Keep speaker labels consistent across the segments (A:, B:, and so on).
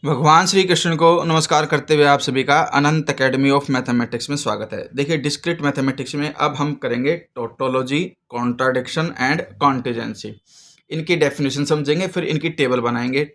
A: भगवान श्री कृष्ण को नमस्कार करते हुए आप सभी का अनंत एकेडमी ऑफ मैथमेटिक्स में स्वागत है। देखिए, डिस्क्रीट मैथमेटिक्स में अब हम करेंगे टोटोलॉजी, कॉन्ट्राडिक्शन एंड कॉन्टिजेंसी। इनकी डेफिनेशन समझेंगे, फिर इनकी टेबल बनाएंगे।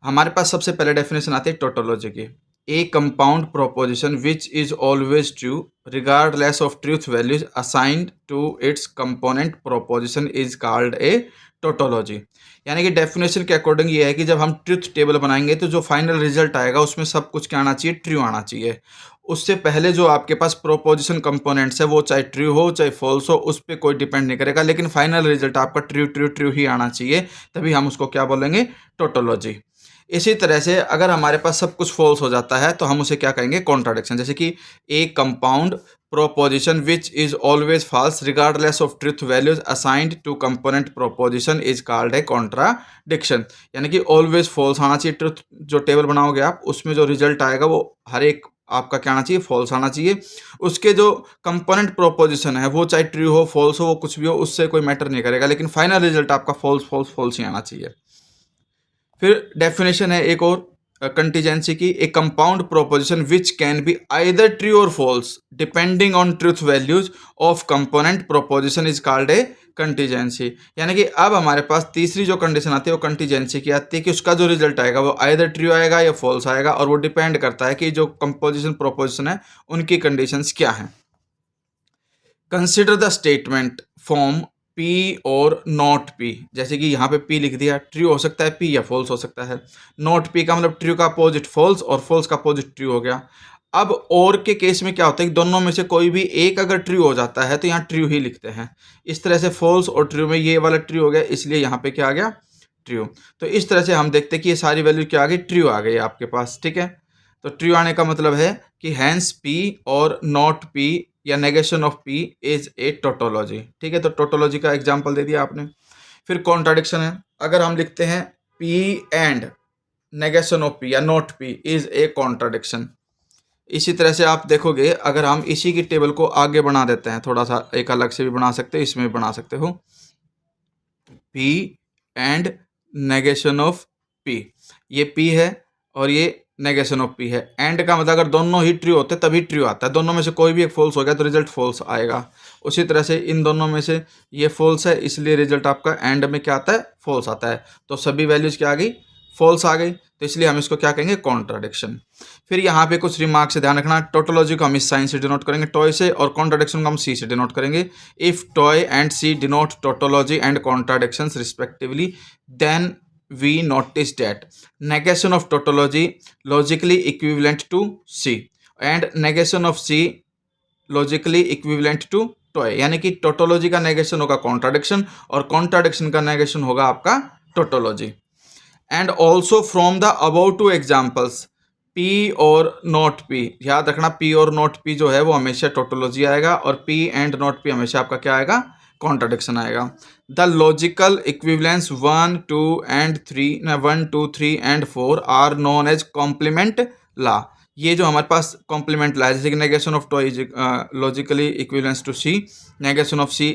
A: हमारे पास सबसे पहले डेफिनेशन आती है टोटोलॉजी की। A compound proposition which is always true regardless of truth values assigned to its component proposition is called a tautology. यानी कि डेफिनेशन के अकॉर्डिंग ये है कि जब हम ट्रुथ टेबल बनाएंगे तो जो फाइनल रिजल्ट आएगा उसमें सब कुछ क्या आना चाहिए, ट्रू आना चाहिए। उससे पहले जो आपके पास प्रोपोजिशन कंपोनेंट्स है वो चाहे ट्रू हो चाहे फॉल्स हो, उस पर कोई डिपेंड नहीं करेगा, लेकिन फाइनल रिजल्ट आपका ट्रू ट्रू ट्रू ही आना चाहिए, तभी हम उसको क्या बोलेंगे, टोटोलॉजी। इसी तरह से अगर हमारे पास सब कुछ फॉल्स हो जाता है तो हम उसे क्या कहेंगे, कॉन्ट्राडिक्शन। जैसे कि ए compound proposition which is always false regardless of truth values assigned to component proposition is called a contradiction। यानी कि always false आना चाहिए। ट्रुथ जो टेबल बनाओगे आप, उसमें जो रिजल्ट आएगा वो हर एक आपका क्या आना चाहिए, फॉल्स आना चाहिए। उसके जो कंपोनेंट प्रोपोजिशन है वो चाहे ट्रू हो फॉल्स हो, वो कुछ भी हो, उससे कोई मैटर नहीं करेगा, लेकिन फाइनल रिजल्ट आपका फॉल्स फॉल्स फॉल्स ही आना चाहिए। फिर डेफिनेशन है एक और कंटीजेंसी की, a compound proposition which can be either true or false depending on truth values of component proposition is called a contingency. यानी कि अब हमारे पास तीसरी जो कंडीशन आती है वो कंटीजेंसी की आती है कि उसका जो रिजल्ट आएगा वो आइदर ट्रू आएगा या फॉल्स आएगा, और वो डिपेंड करता है कि जो कंपोजिशन प्रोपोजिशन है उनकी कंडीशंस क्या हैं। Consider the statement form P और नॉट पी। जैसे कि यहाँ पे पी लिख दिया, ट्रू हो सकता है पी या फॉल्स हो सकता है। नॉट पी का मतलब ट्रू का अपोजिट फॉल्स और फॉल्स का अपोजिट ट्रू हो गया। अब और के केस में क्या होता है कि दोनों में से कोई भी एक अगर ट्रू हो जाता है तो यहाँ ट्रू ही लिखते हैं। इस तरह से फॉल्स और ट्रू में ये वाला ट्रू हो गया, इसलिए यहाँ पे क्या आ गया, ट्रू। तो इस तरह से हम देखते हैं कि ये सारी वैल्यू क्या आ गई, ट्रू आ गई आपके पास। ठीक है, तो ट्रू आने का मतलब है कि हैंस पी और नॉट पी या negation of P is A tautology. ठीक है, तो टोटोलॉजी का एग्जांपल दे दिया आपने। फिर कॉन्ट्राडिक्शन है, अगर हम लिखते हैं P and negation of P या not P is a contradiction. इसी तरह से आप देखोगे, अगर हम इसी की टेबल को आगे बढ़ा देते हैं, थोड़ा सा एक अलग से भी बना सकते हो, इसमें भी बना सकते हो, P and negation of P. ये पी है और ये नेगेशन ऑफ पी है। एंड का मतलब अगर दोनों ही ट्रू होते तभी ट्रू आता है, दोनों में से कोई भी एक फॉल्स हो गया तो रिजल्ट फॉल्स आएगा। उसी तरह से इन दोनों में से ये फॉल्स है, इसलिए रिजल्ट आपका एंड में क्या आता है, फॉल्स आता है। तो सभी वैल्यूज क्या आ गई, फॉल्स आ गई, तो इसलिए हम इसको क्या कहेंगे, कॉन्ट्राडिक्शन। फिर यहाँ पे कुछ रिमार्क से ध्यान रखना, टोटोलॉजी को हम इस साइन से डिनोट करेंगे, टॉय से, और कॉन्ट्राडिक्शन को हम सी से डिनोट करेंगे। If T and C denote tautology and contradictions respectively, then we notice that negation of tautology logically equivalent to C and negation of C logically equivalent to toy। यानी कि tautology का negation होगा contradiction और contradiction का negation होगा आपका tautology. And also from the above two examples P और not P, याद रखना P और नॉट P जो है वो हमेशा टोटोलॉजी आएगा और P एंड नॉट P हमेशा आपका क्या आएगा, कॉन्ट्राडिक्शन आएगा। The logical equivalence 1 2 and 3 1 2 3 and 4 are known as complement law. ये जो हमारे पास कॉम्प्लीमेंट लॉ है, जैसे कि negation of tau is logically equivalence to C, negation of C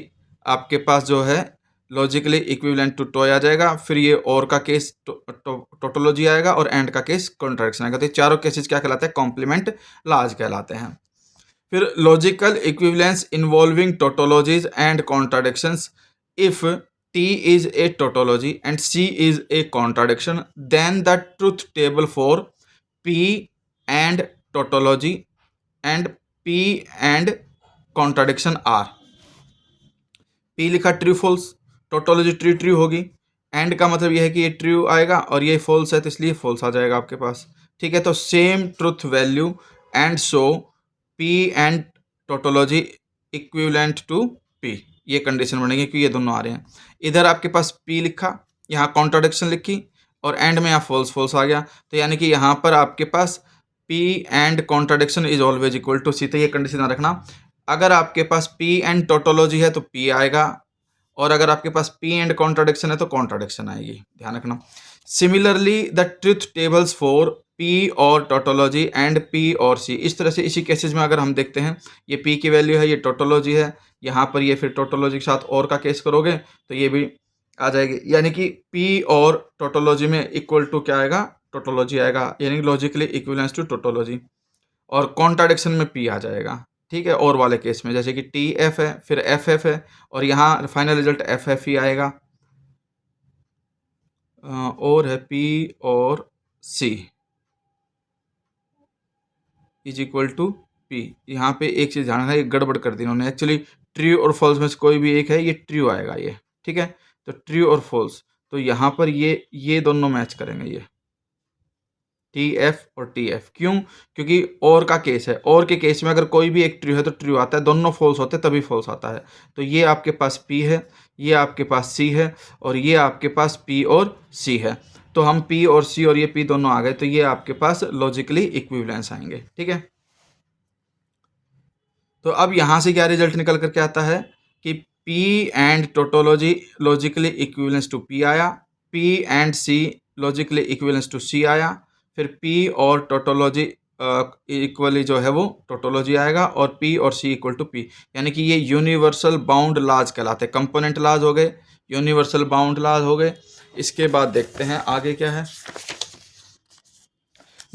A: आपके पास जो है लॉजिकली इक्विवेलेंट टू टॉय आ जाएगा। फिर ये और का केस टोटोलॉजी आएगा और एंड का केस कॉन्ट्राडिक्शन आएगा। तो ये चारों केसेस क्या कहलाते हैं, कॉम्प्लीमेंट लॉज कहलाते हैं। फिर logical equivalence involving tautologies and contradictions, if T is a tautology and C is a contradiction, then the truth table for P and tautology and P and contradiction are, P लिखा true false, tautology true true होगी, and का मतलब यह है कि ये true आएगा और ये फॉल्स है तो इसलिए फॉल्स आ जाएगा आपके पास। ठीक है, तो same truth value and so P and tautology equivalent to P, ये कंडीशन बनेगी कि ये दोनों आ रहे हैं। इधर आपके पास P लिखा, यहाँ कॉन्ट्राडिक्शन लिखी और एंड में यहाँ फॉल्स फॉल्स आ गया, तो यानी कि यहाँ पर आपके पास P and contradiction is always equal to C। तो ये कंडीशन ध्यान रखना, अगर आपके पास P एंड टोटोलॉजी है तो P आएगा, और अगर आपके पास P एंड कॉन्ट्राडिक्शन है तो कॉन्ट्राडिक्शन आएगी, ध्यान रखना। Similarly the truth tables for P और टोटोलॉजी एंड P और C, इस तरह से इसी केसेस में अगर हम देखते हैं, ये P की वैल्यू है, ये टोटोलॉजी है, यहाँ पर ये फिर टोटोलॉजी के साथ और का केस करोगे तो ये भी आ जाएगी, यानी कि P और टोटोलॉजी में इक्वल टू क्या आएगा, टोटोलॉजी आएगा, यानी लॉजिकली इक्विवेलेंस टू टोटोलॉजी, और कॉन्ट्राडिक्शन में पी आ जाएगा, ठीक है। और वाले केस में जैसे कि टी एफ है, फिर एफ एफ है, और यहाँ फाइनल रिजल्ट एफ एफ ही आएगा। और है पी और सी इज इक्वल टू पी। यहाँ पे एक चीज़ ध्यान रखना, ये गड़बड़ कर दी इन्होंने, एक्चुअली ट्रू और फॉल्स में से कोई भी एक है, ये ट्रू आएगा ये, ठीक है। तो ट्रू और फॉल्स, तो यहाँ पर ये दोनों मैच करेंगे, ये टी एफ और टी एफ। क्यों? क्योंकि और का केस है, और के केस में अगर कोई भी एक ट्रू है तो ट्रू आता है, दोनों फॉल्स होते हैं तभी फॉल्स आता है। तो ये आपके पास पी है, ये आपके पास सी है, और ये आपके पास पी और सी है। तो हम पी और सी और ये पी दोनों आ गए, तो ये आपके पास लॉजिकली इक्विवेलेंस आएंगे, ठीक है। तो अब यहाँ से क्या रिजल्ट निकल करके आता है कि P and tautology logically equivalence to P आया, P and C logically equivalence to C आया, फिर P और टोटोलॉजी इक्वली जो है वो टोटोलॉजी आएगा, और P और C इक्वल टू P, यानी कि ये यूनिवर्सल बाउंड लॉज कहलाते हैं। कंपोनेंट लॉज हो गए, यूनिवर्सल बाउंड लॉज हो गए। इसके बाद देखते हैं आगे क्या है।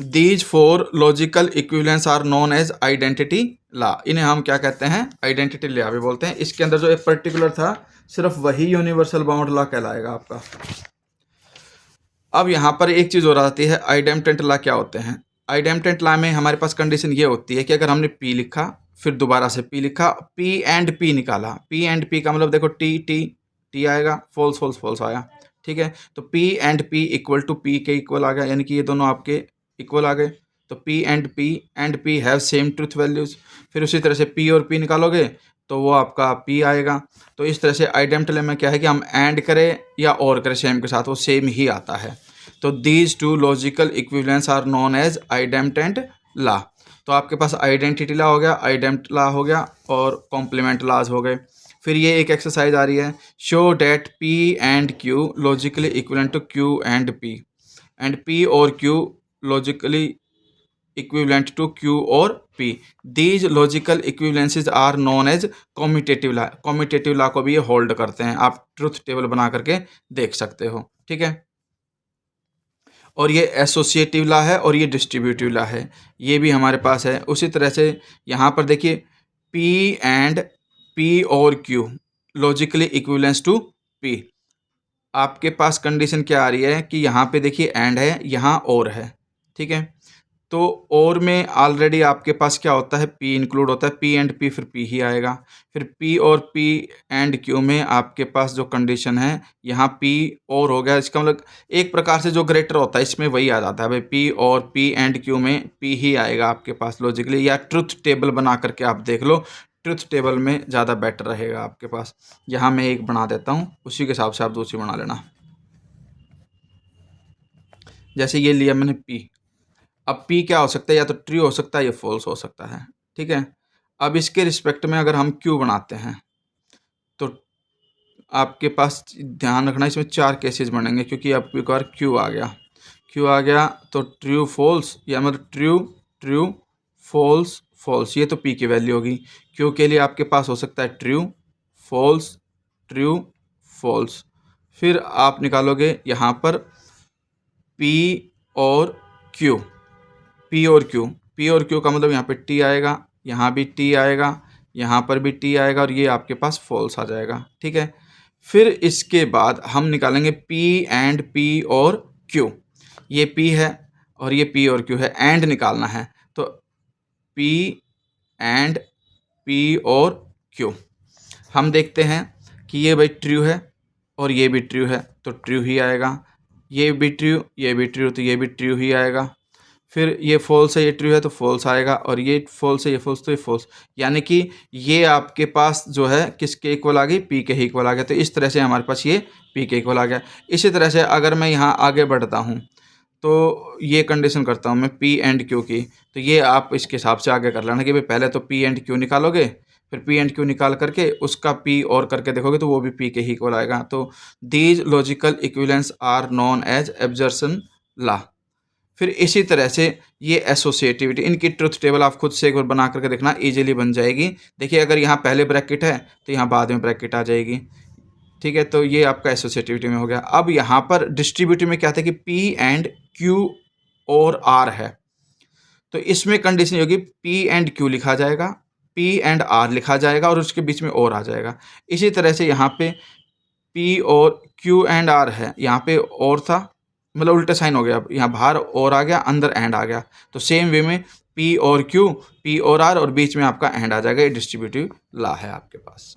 A: These four logical equivalence are known as identity law. इन्हें हम क्या कहते हैं? आइडेंटिटी लॉ भी बोलते हैं। इसके अंदर जो एक पर्टिकुलर था, सिर्फ वही यूनिवर्सल बाउंड लॉ कहलाएगा आपका। अब यहाँ पर एक चीज़ और आती है, आइडेम्पटेंट लॉ क्या होते हैं। आइडेम्पटेंट लॉ में हमारे पास कंडीशन ये होती है कि अगर हमने पी लिखा, फिर दोबारा से पी लिखा, पी एंड पी निकाला, पी एंड पी का मतलब देखो टी टी टी आएगा, फॉल्स फॉल्स फॉल्स आया, ठीक है। तो P and P equal to P के इक्वल आ गया, यानी कि ये दोनों आपके इक्वल आ गए। तो P and P have same truth values. फिर उसी तरह से पी और पी निकालोगे तो वो आपका पी आएगा। तो इस तरह से आइडेम्पटेंट में क्या है कि हम एंड करें या और करें सेम के साथ, वो सेम ही आता है। तो these two logical equivalence are known as idempotent law. तो आपके पास आइडेंटिटी लॉ हो गया, आइडेम्पटेंट लॉ हो गया, और कॉम्प्लीमेंट लॉज हो गए। फिर ये एक एक्सरसाइज आ रही है, show that P and Q logically equivalent to Q and P और Q logically equivalent to Q और P. These logical equivalences are known as commutative law. Commutative law को भी ये होल्ड करते हैं, आप ट्रुथ टेबल बना करके देख सकते हो, ठीक है। और ये एसोसिएटिव लॉ है और ये डिस्ट्रीब्यूटिव लॉ है, ये भी हमारे पास है। उसी तरह से यहाँ पर देखिए, पी एंड पी और Q logically equivalence to P. आपके पास कंडीशन क्या आ रही है कि यहाँ पे देखिए एंड है, यहाँ और है, ठीक है। तो और में ऑलरेडी आपके पास क्या होता है, पी इंक्लूड होता है, पी एंड पी फिर पी ही आएगा। फिर पी और पी एंड क्यू में आपके पास जो कंडीशन है, यहाँ पी और हो गया, इसका मतलब एक प्रकार से जो ग्रेटर होता है इसमें वही आ जाता है भाई, पी और पी एंड क्यू में पी ही आएगा आपके पास लॉजिकली। या ट्रुथ टेबल बना करके आप देख लो, ट्रुथ टेबल में ज़्यादा बेटर रहेगा आपके पास। यहाँ मैं एक बना देता हूँ, उसी के हिसाब से आप दूसरी बना लेना। जैसे ये लिया मैंने पी, अब पी क्या हो सकता है, या तो ट्रू हो सकता है या फॉल्स हो सकता है, ठीक है। अब इसके रिस्पेक्ट में अगर हम क्यू बनाते हैं तो आपके पास ध्यान रखना, इसमें 4 केसेस बनेंगे, क्योंकि अब एक बार क्यू आ गया तो ट्रू फॉल्स, या मतलब ट्रू ट्रू फॉल्स फॉल्स, ये तो पी की वैल्यू होगी। क्यू के लिए आपके पास हो सकता है ट्रू फॉल्स। फिर आप निकालोगे यहाँ पर पी और क्यू, पी और क्यू का मतलब यहाँ पे टी आएगा, यहाँ भी टी आएगा, यहाँ पर भी टी आएगा, और ये आपके पास फॉल्स आ जाएगा, ठीक है। फिर इसके बाद हम निकालेंगे पी एंड पी और क्यू। ये पी है और ये पी और क्यू है, एंड निकालना है, तो पी एंड पी और क्यू। हम देखते हैं कि ये भाई ट्रू है और ये भी ट्रू है, तो ट्रू ही आएगा। ये भी ट्रू, ये भी ट्रू, तो ये भी ट्रू ही आएगा। फिर ये फॉल्स है, ये ट्रू है, तो फॉल्स आएगा, और ये फॉल्स है, ये फॉल्स, तो ये फॉल्स। यानी कि ये आपके पास जो है किसके इक्वल आ गई, पी के ही इक्वल आ गया। तो इस तरह से हमारे पास ये पी के इक्वल आ गया। इसी तरह से अगर मैं यहाँ आगे बढ़ता हूँ तो ये कंडीशन करता हूँ मैं पी एंड क्यू की, तो ये आप इसके हिसाब से आगे कर लेना कि भाई पहले तो पी एंड क्यू निकालोगे, फिर पी एंड क्यू निकाल करके उसका पी और करके देखोगे तो वो भी पी के ही इक्वल आएगा। तो these logical equivalence are known as absorption law. फिर इसी तरह से ये एसोसिएटिविटी, इनकी ट्रुथ टेबल आप खुद से एक बार बना करके देखना, इजीली बन जाएगी। देखिए अगर यहाँ पहले ब्रैकेट है तो यहाँ बाद में ब्रैकेट आ जाएगी, ठीक है। तो ये आपका एसोसिएटिविटी में हो गया। अब यहाँ पर डिस्ट्रीब्यूटिव में क्या था कि पी एंड क्यू और आर है, तो इसमें कंडीशन ये होगी पी एंड क्यू लिखा जाएगा, पी एंड आर लिखा जाएगा और उसके बीच में और आ जाएगा। इसी तरह से यहाँ पे पी और क्यू एंड आर है, यहाँ पे और था, मतलब उल्टा साइन हो गया, यहाँ बाहर और आ गया, अंदर एंड आ गया। तो सेम वे में पी और क्यू, पी और आर और बीच में आपका एंड आ जाएगा। ये डिस्ट्रीब्यूटिव लॉ है आपके पास।